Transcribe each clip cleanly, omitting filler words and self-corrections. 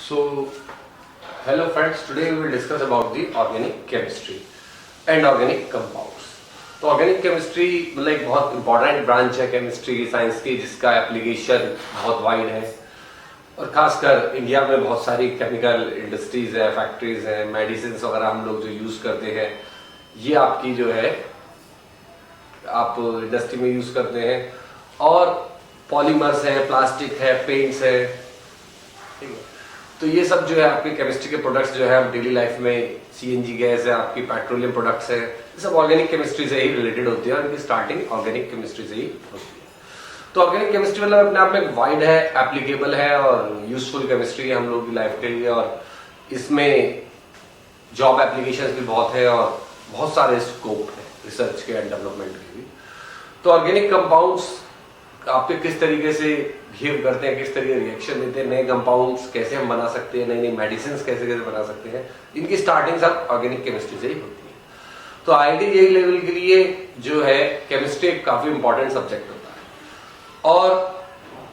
So, hello friends, today we will discuss about the organic chemistry and organic compounds. तो organic chemistry मतलब एक बहुत important branch है chemistry की, science की, जिसका एप्लीकेशन बहुत वाइड है और खासकर इंडिया में बहुत सारी केमिकल इंडस्ट्रीज है, फैक्ट्रीज हैं, मेडिसिन वगैरह हम लोग जो यूज करते हैं, ये आपकी जो है आप इंडस्ट्री में यूज करते हैं। और पॉलीमर्स है, प्लास्टिक है, पेंट्स है, ठीक है। तो ये सब जो है आपके केमिस्ट्री के प्रोडक्ट्स जो है हम डेली लाइफ में, सीएनजी गैस है, आपकी पेट्रोलियम प्रोडक्ट्स है, ये सब ऑर्गेनिक केमिस्ट्री से ही रिलेटेड होती है और इनकी स्टार्टिंग ऑर्गेनिक केमिस्ट्री से ही होती है। तो ऑर्गेनिक केमिस्ट्री मतलब अपने आप में वाइड है, एप्लीकेबल है और यूजफुल केमिस्ट्री है हम लोग की लाइफ के लिए, और इसमें जॉब एप्लीकेशंस भी बहुत है और बहुत सारे स्कोप है रिसर्च के एंड डेवलपमेंट के भी। तो ऑर्गेनिक कंपाउंड्स आपके किस तरीके से बिहेव करते हैं, किस तरीके रिएक्शन देते हैं, नए कंपाउंड्स कैसे हम बना सकते हैं, नई नई मेडिसिन कैसे कैसे बना सकते हैं, इनकी स्टार्टिंग सब ऑर्गेनिक केमिस्ट्री से ही होती है। तो आईआईटी जेईई लेवल के लिए जो है केमिस्ट्री एक काफी इंपॉर्टेंट सब्जेक्ट होता है। और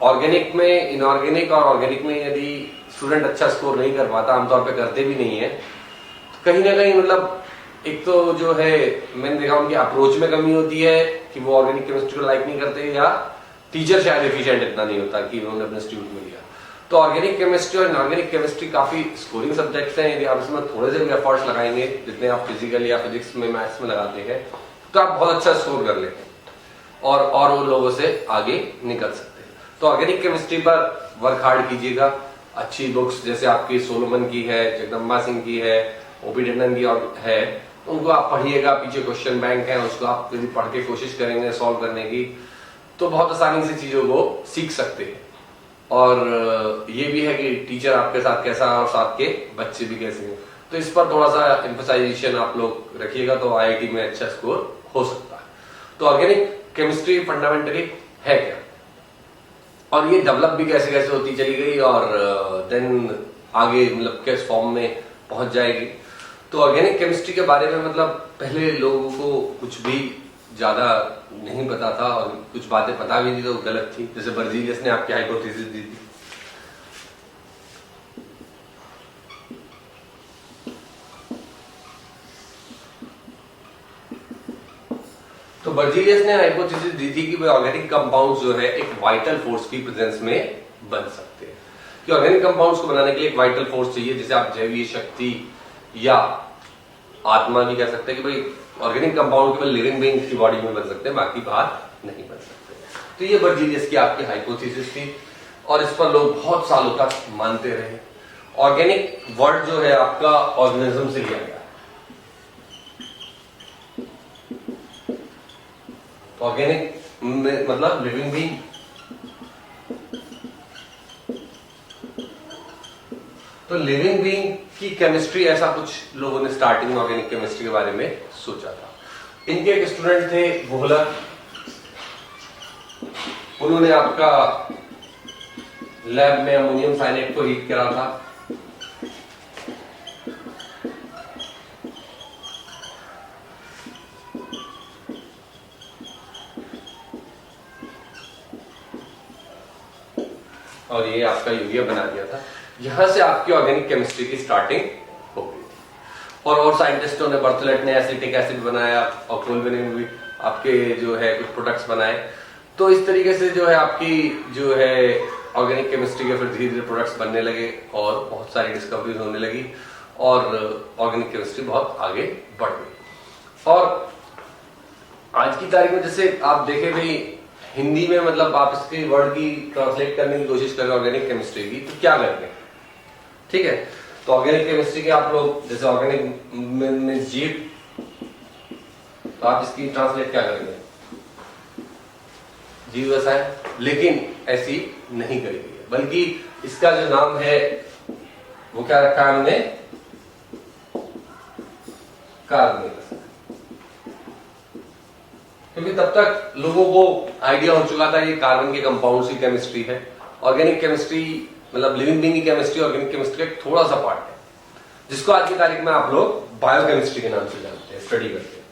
ऑर्गेनिक में, इनऑर्गेनिक और ऑर्गेनिक में यदि स्टूडेंट अच्छा स्कोर नहीं कर पाता, आमतौर पर करते भी नहीं है, तो कहीं ना कहीं मतलब एक तो जो है मैंने देखा उनकी अप्रोच में कमी होती है कि वो ऑर्गेनिक केमिस्ट्री को लाइक नहीं करते, या टीचर शायद एफिशिएंट इतना नहीं होता कि उन्होंने अपने स्टूडेंट में लिया। तो ऑर्गेनिक केमिस्ट्री और इनऑर्गेनिक केमिस्ट्री काफी स्कोरिंग सब्जेक्ट्स हैं। यदि आप इसमें थोड़े से भी एफर्ट्स लगाएंगे, जितने आप फिजिकल या फिजिक्स में, मैथ्स में लगाते हैं, तो आप बहुत अच्छा स्कोर कर लेते हैं और वो लोगों से आगे निकल सकते हैं। तो ऑर्गेनिक केमिस्ट्री पर वर्क हार्ड कीजिएगा। अच्छी बुक्स जैसे आपकी सोलोमन की है, जगदम्बा सिंह की है, ओपी टंडन की है, उनको आप पढ़िएगा। पीछे क्वेश्चन बैंक है, उसको आप यदि पढ़ के कोशिश करेंगे सॉल्व करने की, तो बहुत आसानी से चीजों को सीख सकते हैं। और ये भी है कि टीचर आपके साथ कैसा और साथ के बच्चे भी कैसे हैं, तो इस पर थोड़ा सा एम्फसाइजेशन आप लोग रखिएगा, तो आईआईटी में अच्छा स्कोर हो सकता है। तो ऑर्गेनिक केमिस्ट्री फंडामेंटली है क्या, और ये डेवलप भी कैसे कैसे होती चली गई, और देन आगे मतलब किस फॉर्म में पहुंच जाएगी। तो ऑर्गेनिक केमिस्ट्री के बारे में मतलब पहले लोगों को कुछ भी ज्यादा नहीं पता था, और कुछ बातें पता भी थी तो गलत थी। जैसे बर्जीलियस ने आपकी हाइपोथेसिस दी थी, तो बर्जीलियस ने हाइपोथेसिस दी थी कि भाई ऑर्गेनिक कंपाउंड्स जो है एक वाइटल फोर्स की प्रेजेंस में बन सकते हैं। कि ऑर्गेनिक कंपाउंड्स को बनाने के लिए एक वाइटल फोर्स चाहिए, जिसे आप जैवीय शक्ति या आत्मा भी कह सकते हैं। कि भाई ऑर्गेनिक कंपाउंड केवल लिविंग बीइंग्स की बॉडी में बन सकते हैं, बाकी बाहर नहीं बन सकते। तो ये बर्जीलियस की आपकी हाइपोथेसिस थी और इस पर लोग बहुत सालों तक मानते रहे। ऑर्गेनिक वर्ड जो है आपका ऑर्गेनिज्म से लिया गया। ऑर्गेनिक मतलब लिविंग बीइंग। तो लिविंग बीइंग की केमिस्ट्री, ऐसा कुछ लोगों ने स्टार्टिंग में ऑर्गेनिक केमिस्ट्री के बारे में सोचा था। इनके एक स्टूडेंट थे वोहलर, उन्होंने आपका लैब में अमोनियम साइनेट को हीट करा था। और ये आपका यूरिया बना दिया था। यहां से आपकी ऑर्गेनिक केमिस्ट्री की स्टार्टिंग हो गई थी। और साइंटिस्टों ने, बर्थलेट ने एसिटिक एसिड बनाया, और कोलवे ने भी आपके जो है कुछ प्रोडक्ट्स बनाए। तो इस तरीके से जो है आपकी जो है ऑर्गेनिक केमिस्ट्री के फिर धीरे धीरे प्रोडक्ट्स बनने लगे और बहुत सारी डिस्कवरीज होने लगी और ऑर्गेनिक केमिस्ट्री बहुत आगे बढ़ गई। और आज की तारीख में जैसे आप देखें भाई, हिंदी में मतलब आप इसके वर्ड की ट्रांसलेट करने की कोशिश करें ऑर्गेनिक केमिस्ट्री की, तो क्या करते हैं, ठीक है। तो ऑर्गेनिक केमिस्ट्री के आप लोग जैसे ऑर्गेनिक में जीव, तो आप इसकी ट्रांसलेट क्या करेंगे, जीव रसायन, लेकिन ऐसी नहीं करी गई है, बल्कि इसका जो नाम है वो क्या रखा है हमने, कार्बनिक रसायन। क्योंकि तब तक लोगों को आइडिया हो चुका था ये कार्बन के कंपाउंड्स की केमिस्ट्री है। ऑर्गेनिक केमिस्ट्री मतलब लिविंग बीइंग की केमिस्ट्री ऑर्गेनिक केमिस्ट्री का एक थोड़ा सा पार्ट है, जिसको आज की तारीख में आप लोग बायोकेमिस्ट्री के नाम से जानते हैं, स्टडी करते हैं।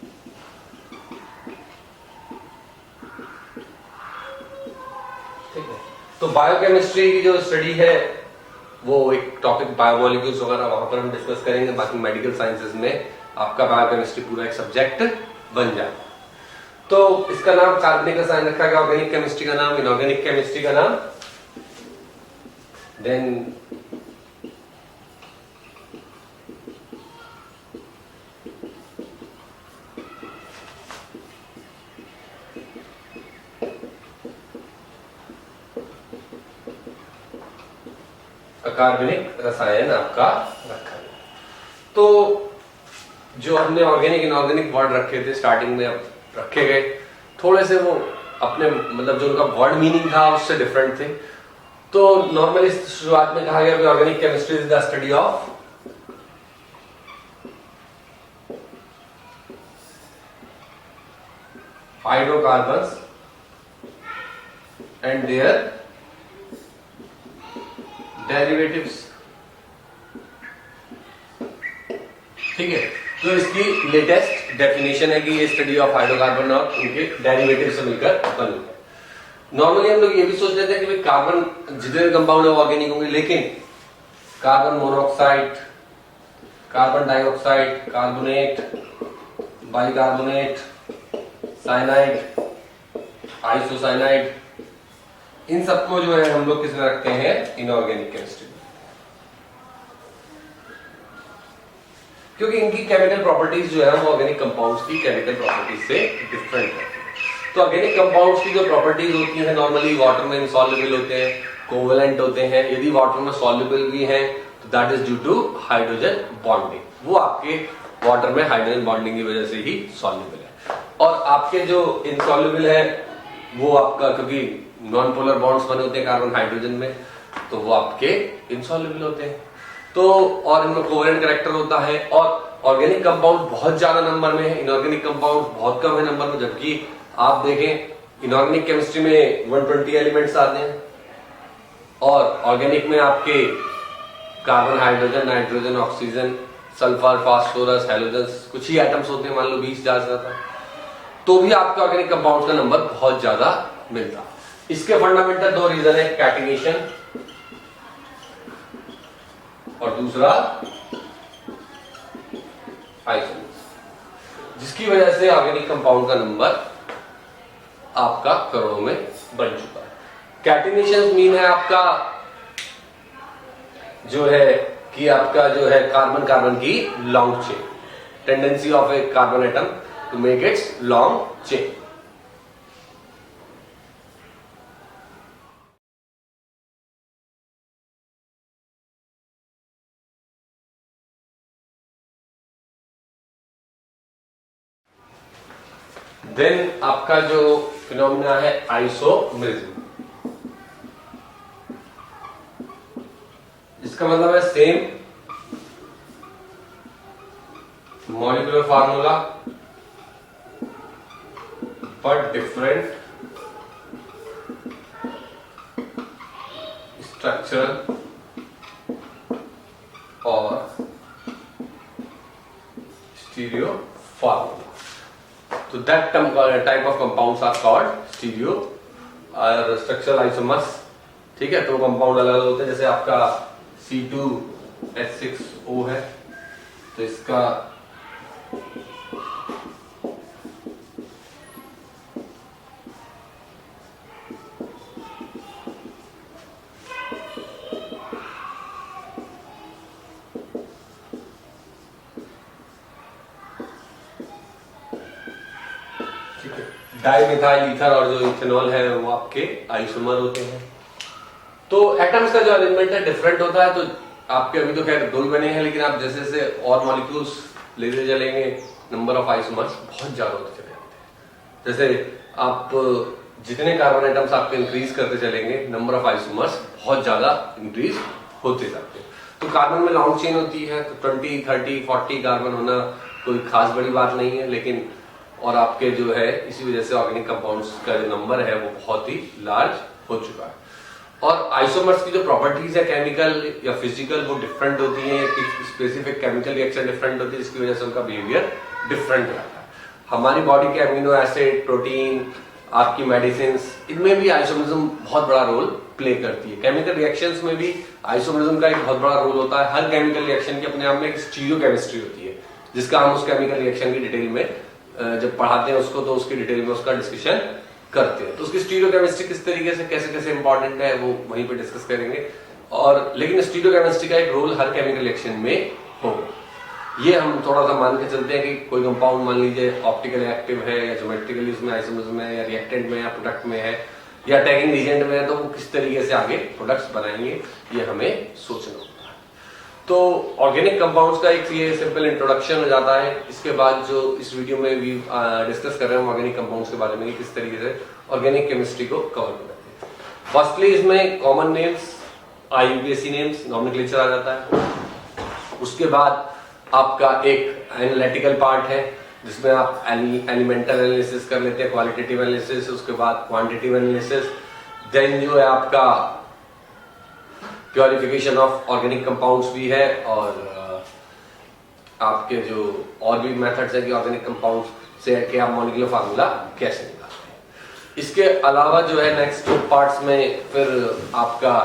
ठीक है, तो बायोकेमिस्ट्री की जो स्टडी है वो एक टॉपिक बायोमोलिक्यूल्स वगैरह वहां पर हम डिस्कस करेंगे। बाकी मेडिकल साइंसेज में आपका बायोकेमिस्ट्री पूरा एक सब्जेक्ट बन जाए। तो इसका नाम कार्बनिक रसायन रखा गया, ऑर्गेनिक केमिस्ट्री का नाम, इनऑर्गेनिक केमिस्ट्री का नाम। देन कार्बनिक रसायन आपका रखा गया। तो जो हमने ऑर्गेनिक इनऑर्गेनिक वर्ड रखे थे स्टार्टिंग में, अब रखे गए थोड़े से वो अपने मतलब जो उनका वर्ड मीनिंग था उससे डिफरेंट थे। तो नॉर्मली शुरुआत में कहा गया कि organic chemistry is the study of hydrocarbons and their derivatives. ठीक है, तो इसकी लेटेस्ट डेफिनेशन है कि ये स्टडी ऑफ हाइड्रोकार्बन और उनके डेरिवेटिव से मिलकर बनी है। नॉर्मली हम लोग ये भी सोच लेते हैं कि भाई कार्बन जितने कंपाउंड है वो ऑर्गेनिक होंगे, लेकिन carbon monoxide, carbon dioxide, carbonate, bicarbonate, cyanide, isocyanide, इन सबको जो है हम लोग किसमें रखते हैं, इनऑर्गेनिक केमिस्ट्री में, क्योंकि इनकी केमिकल प्रॉपर्टीज जो है वो ऑर्गेनिक कंपाउंड्स की केमिकल प्रॉपर्टीज से डिफरेंट है। तो ऑर्गेनिक कंपाउंड्स की जो प्रॉपर्टीज होती है नॉर्मली वाटर में इनसॉल्युबल होते हैं, कोवेलेंट होते हैं। यदि वाटर में सॉल्युबल भी हैं तो that is due to hydrogen bonding, वो आपके वाटर में हाइड्रोजन बॉन्डिंग की वजह से ही सॉल्युबल है। और आपके जो इनसॉल्युबल है वो आपका क्योंकि नॉन पोलर बॉन्ड्स बने होते हैं कार्बन हाइड्रोजन में, तो वो आपके इनसॉल्युबल होते हैं। तो और इनमें कोवेलेंट कैरेक्टर होता है। और ऑर्गेनिक कंपाउंड बहुत ज्यादा नंबर में है, इनऑर्गेनिक कंपाउंड बहुत कम है नंबर में। जबकि आप देखें इनऑर्गेनिक केमिस्ट्री में 120 एलिमेंट्स आते हैं और ऑर्गेनिक में आपके carbon, hydrogen, nitrogen, oxygen, sulphur, phosphorus, halogens कुछ ही एटम्स होते हैं, मान लो 20 जा सकता है, तो भी आपके ऑर्गेनिक कंपाउंड का नंबर बहुत ज्यादा मिलता। इसके फंडामेंटल दो रीजन है, कैटिनेशन और दूसरा आइसोमेरेस, जिसकी वजह से ऑर्गेनिक कंपाउंड का नंबर आपका करोड़ों में बन चुका है। कैटिनेशन मीन है आपका जो है कि आपका जो है कार्बन कार्बन की long chain, tendency of a carbon atom to make its long chain. Then आपका जो फिनोमिना है आइसोमेरिज्म, इसका मतलब है same molecular formula but different structural और stereo formula. So that type of compounds are called stereo और structural isomers। ठीक है, तो कंपाउंड अलग अलग होते हैं। जैसे आपका C2H6O है, तो इसका डाइमिथाइल ईथर और जो इथेनॉल है वो आपके आइसोमर होते हैं। तो एटम्स का जो अरेंजमेंट है डिफरेंट होता है। तो आपके अभी तो खैर दो ही बने हैं, लेकिन आप जैसे जैसे और मॉलिक्यूल्स लेते चलेंगे नंबर ऑफ आइसोमर्स बहुत ज्यादा होते चले जाते हैं। जैसे आप जितने कार्बन एटम्स आपके इंक्रीज करते चलेंगे नंबर ऑफ आइसोमर्स बहुत ज्यादा इंक्रीज होते जाते हैं। तो कार्बन में लॉन्ग चेन होती है, तो 20, 30, 40 कार्बन होना कोई खास बड़ी बात नहीं है, लेकिन और आपके जो है इसी वजह से ऑर्गेनिक कंपाउंड्स का जो नंबर है वो बहुत ही लार्ज हो चुका है। और आइसोमर्स की जो प्रॉपर्टीज है केमिकल या फिजिकल वो डिफरेंट होती है, स्पेसिफिक केमिकल रिएक्शन डिफरेंट होती है, जिसकी वजह से उनका बिहेवियर डिफरेंट रहता है। हमारी बॉडी के अमीनो एसिड, प्रोटीन, आपकी मेडिसिन, इनमें भी आइसोमरिज्म बहुत बड़ा रोल प्ले करती है। केमिकल रिएक्शंस में भी आइसोमरिज्म का एक बहुत बड़ा रोल होता है। हर केमिकल रिएक्शन की अपने आप में एक स्टीरियोकेमिस्ट्री होती है, जिसका हम उस केमिकल रिएक्शन की डिटेल में जब पढ़ाते हैं उसको, तो उसकी डिटेल में उसका डिस्कशन करते हैं। तो उसकी स्टीरियोकेमिस्ट्री किस तरीके से कैसे कैसे इंपॉर्टेंट है वो वहीं पे डिस्कस करेंगे। और लेकिन स्टीरियोकेमिस्ट्री का एक रोल हर केमिकल रिएक्शन में होगा। ये हम थोड़ा सा मान के चलते हैं कि कोई कंपाउंड मान लीजिए ऑप्टिकली एक्टिव है या ज्योमेट्रिकली उसमें आइसोमरिज्म है या रिएक्टेंट में या प्रोडक्ट में है या टैगिंग रीजेंट में है, तो वो किस तरीके से आगे प्रोडक्ट्स बनाएंगे ये हमें सोचना होता है। तो ऑर्गेनिक कंपाउंड्स का एक ये सिंपल इंट्रोडक्शन हो जाता है। इसके बाद जो इस वीडियो में भी डिस्कस कर रहे हैं ऑर्गेनिक कंपाउंड्स के बारे में, किस तरीके से ऑर्गेनिक केमिस्ट्री को कवर करते हैं। फर्स्टली इसमें common names, IUPAC names, nomenclature आ जाता है। उसके बाद आपका एक एनालिटिकल पार्ट है जिसमें आप एलिमेंटल एनालिसिस कर लेते हैं, क्वालिटेटिव एनालिसिस, उसके बाद क्वांटिटेटिव एनालिसिस, देन जो है आपका प्योरिफिकेशन ऑफ ऑर्गेनिक कंपाउंड्स भी है, और आपके जो और भी मेथड्स है कि ऑर्गेनिक कंपाउंड्स से कि आप मॉलिक्यूलर फार्मूला कैसे निकालते हैं। इसके अलावा जो है नेक्स्ट पार्ट्स में फिर आपका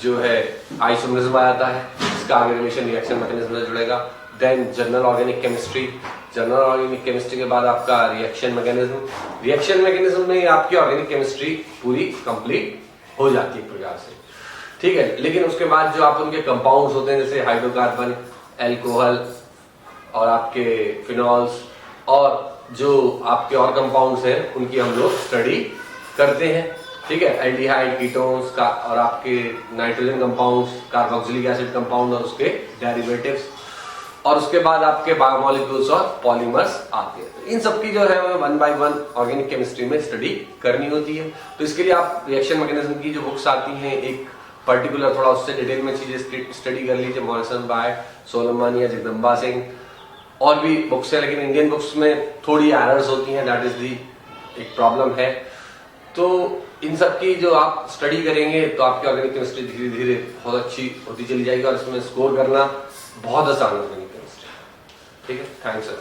जो है आइसोमरिज्म आ जाता है, इसका आगे रिलेशन रिएक्शन मैकेनिज्म से जुड़ेगा। Then general organic chemistry, general organic chemistry के बाद आपका रिएक्शन मैकेनिज्म। रिएक्शन मैकेनिज्म में आपकी ऑर्गेनिक केमिस्ट्री पूरी कंप्लीट हो जाती है प्रकार से, ठीक है। लेकिन उसके बाद जो आप उनके कंपाउंड्स होते हैं जैसे हाइड्रोकार्बन, एल्कोहल और आपके फिनॉल्स और जो आपके और कंपाउंड्स हैं उनकी हम लोग स्टडी करते हैं, ठीक है। एल्डिहाइड, कीटोन्स का और आपके nitrogen compounds, carboxylic acid compound और उसके डेरिवेटिव्स, और उसके बाद आपके बायोमोलिक्यूल्स और पॉलीमर्स आते हैं। इन सबकी जो है one by one organic chemistry में स्टडी करनी होती है। तो इसके लिए आप रिएक्शन मैकेनिज्म की जो बुक्स आती हैं एक पर्टिकुलर थोड़ा उससे डिटेल में चीजें स्टडी कर लीजिए, मॉरिसन बाय, सोलोमन या जगदम्बा सिंह, और भी बुक्स है। लेकिन इंडियन बुक्स में थोड़ी एरर्स होती हैं, दैट इज दी एक प्रॉब्लम है। तो इन सब की जो आप स्टडी करेंगे तो आपकी ऑर्गेनिक केमिस्ट्री धीरे धीरे बहुत अच्छी होती चली जाएगी और इसमें स्कोर करना बहुत आसान होगा। ठीक है, थैंक्स सर।